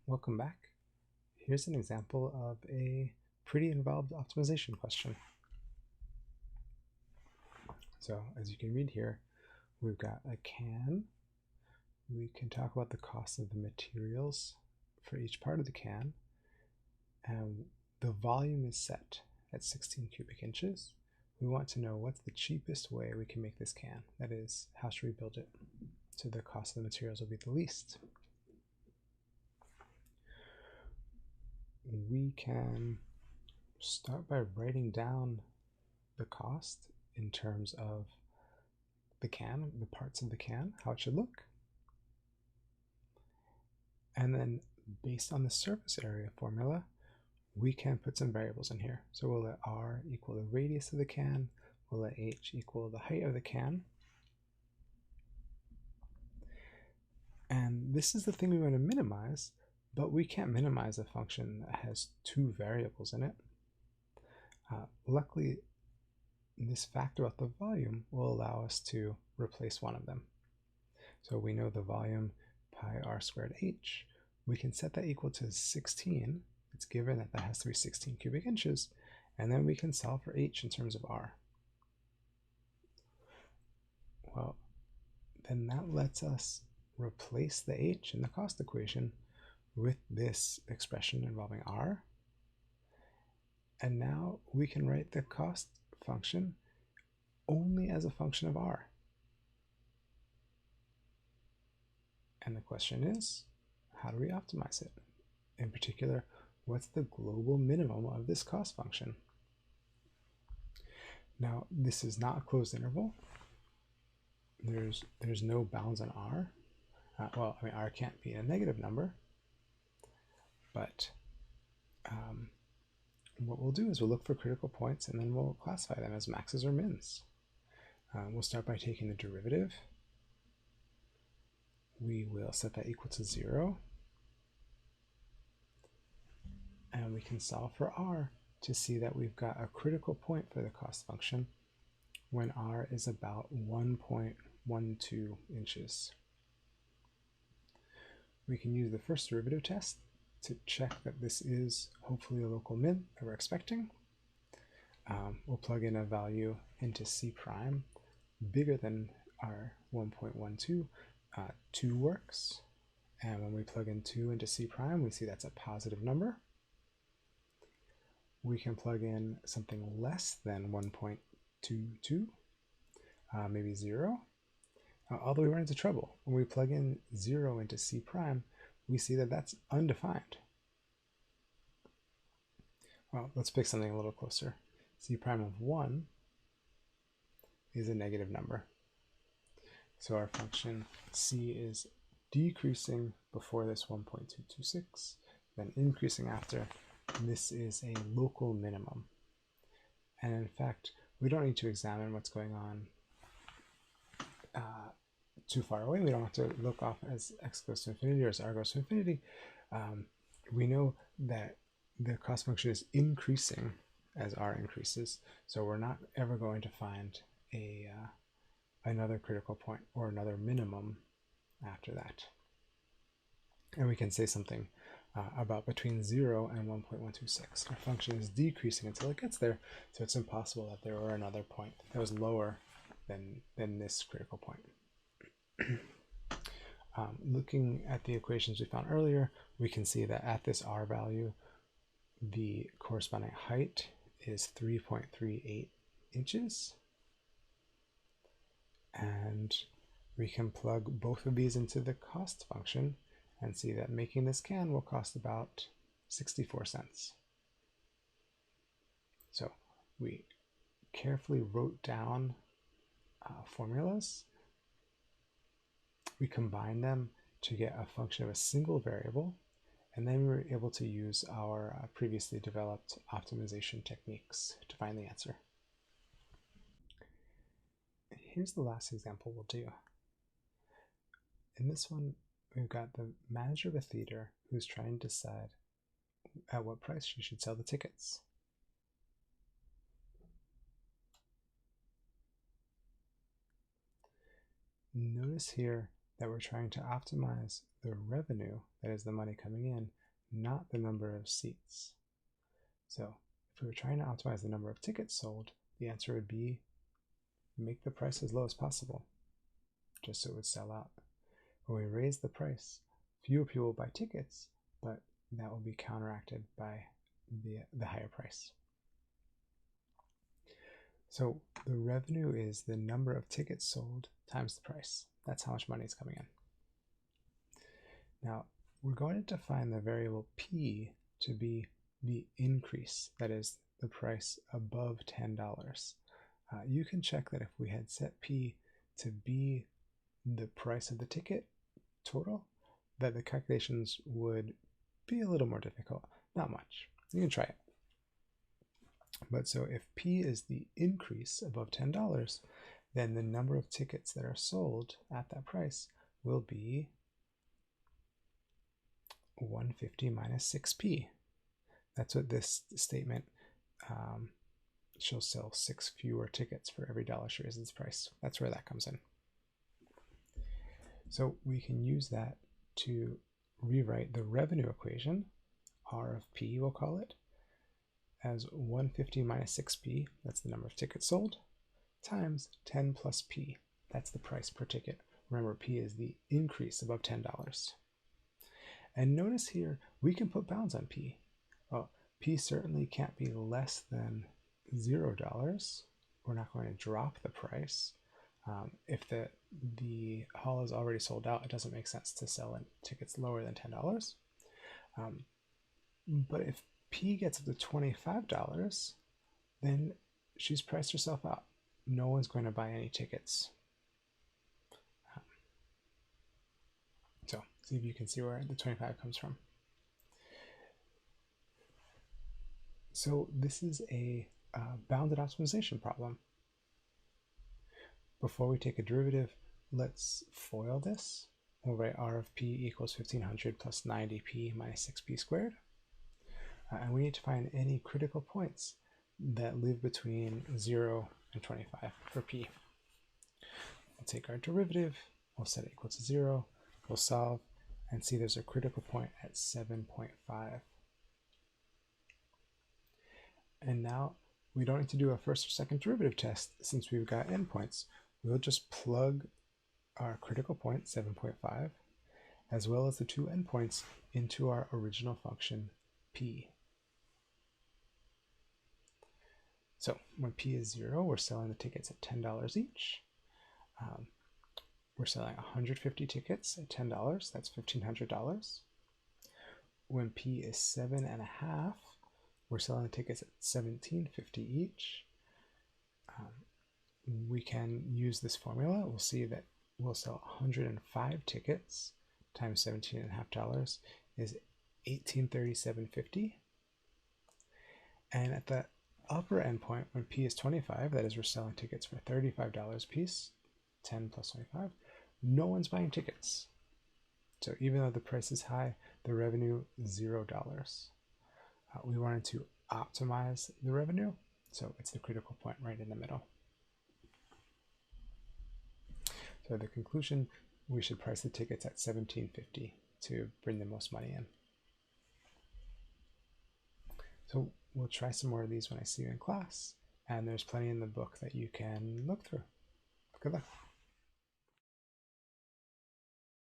Welcome back. Here's an example of a pretty involved optimization question. So as you can read here, we've got a can. We can talk about the cost of the materials for each part of the can. And the volume is set at 16 cubic inches. We want to know what's the cheapest way we can make this can. That is, how should we build it so the cost of the materials will be the least. We can start by writing down the cost in terms of the can, the parts of the can, how it should look. And then based on the surface area formula, we can put some variables in here. So we'll let R equal the radius of the can, we'll let H equal the height of the can. And this is the thing we want to minimize, but we can't minimize a function that has two variables in it. Luckily, this factor about the volume will allow us to replace one of them. So we know the volume pi r squared h. We can set that equal to 16. It's given that that has to be 16 cubic inches. And then we can solve for h in terms of r. Well, then that lets us replace the h in the cost equation with this expression involving r. And now we can write the cost function only as a function of r. And the question is, how do we optimize it? In particular, what's the global minimum of this cost function? Now, this is not a closed interval. There's no bounds on r. Well, I mean, r can't be a negative number, but what we'll do is we'll look for critical points and then we'll classify them as maxes or mins. We'll start by taking the derivative. We will set that equal to 0. And we can solve for r to see that we've got a critical point for the cost function when r is about 1.12 inches. We can use the first derivative test to check that this is hopefully a local min that we're expecting. We'll plug in a value into C prime bigger than our 1.12. 2 works. And when we plug in 2 into C prime, we see that's a positive number. We can plug in something less than 1.22, maybe 0. Although we run into trouble. When we plug in 0 into C prime, we see that that's undefined. Well, let's pick something a little closer. C prime of 1 is a negative number. So our function C is decreasing before this 1.226, then increasing after. This is a local minimum. And in fact, we don't need to examine what's going on too far away. We don't have to look off as x goes to infinity or as r goes to infinity. We know that the cost function is increasing as r increases, so we're not ever going to find another critical point or another minimum after that. And we can say something about between 0 and 1.126. Our function is decreasing until it gets there, so it's impossible that there were another point that was lower than this critical point. Looking at the equations we found earlier, we can see that at this r value, the corresponding height is 3.38 inches. And we can plug both of these into the cost function and see that making this can will cost about 64 cents. So we carefully wrote down formulas. We combined them to get a function of a single variable, and then we were able to use our previously developed optimization techniques to find the answer. Here's the last example we'll do. In this one, we've got the manager of a theater who's trying to decide at what price she should sell the tickets. Notice here that we're trying to optimize the revenue, that is the money coming in, not the number of seats. So if we were trying to optimize the number of tickets sold, the answer would be make the price as low as possible, just so it would sell out. When we raise the price, fewer people will buy tickets, but that will be counteracted by the higher price. So the revenue is the number of tickets sold times the price. That's how much money is coming in. Now, we're going to define the variable P to be the increase, that is the price above $10. You can check that if we had set P to be the price of the ticket total, that the calculations would be a little more difficult. Not much. You can try it. But so if P is the increase above $10, then the number of tickets that are sold at that price will be 150 minus 6P. That's what this statement, she'll sell 6 fewer tickets for every dollar she raises its price. That's where that comes in. So we can use that to rewrite the revenue equation, R of P we'll call it, as 150 minus 6P, that's the number of tickets sold, times 10 plus P, that's the price per ticket. Remember, P is the increase above $10. And notice here, we can put bounds on P. Well, P certainly can't be less than $0. We're not going to drop the price. If the hall is already sold out, it doesn't make sense to sell tickets lower than $10. But if P gets up to $25, then she's priced herself out. No one's going to buy any tickets. So see if you can see where the 25 comes from. So this is a bounded optimization problem. Before we take a derivative, let's FOIL this. We'll write R of P equals 1500 plus 90P minus 6P squared. And we need to find any critical points that live between 0 and 25 for P. We'll take our derivative, we'll set it equal to 0, we'll solve, and see there's a critical point at 7.5. And now we don't need to do a first or second derivative test since we've got endpoints. We'll just plug our critical point, 7.5, as well as the two endpoints into our original function, P. So when P is 0, we're selling the tickets at $10 each. We're selling 150 tickets at $10. That's $1,500. When P is 7.5, we're selling the tickets at $1,750 each. We can use this formula. We'll see that we'll sell 105 tickets times $17.50 is $1,837.50. And at the upper endpoint, when P is 25, that is, we're selling tickets for $35 a piece, 10 plus 25, no one's buying tickets. So even though the price is high, the revenue is $0. We wanted to optimize the revenue, so it's the critical point right in the middle. So the conclusion, we should price the tickets at $17.50 to bring the most money in. So we'll try some more of these when I see you in class, and there's plenty in the book that you can look through. Good luck.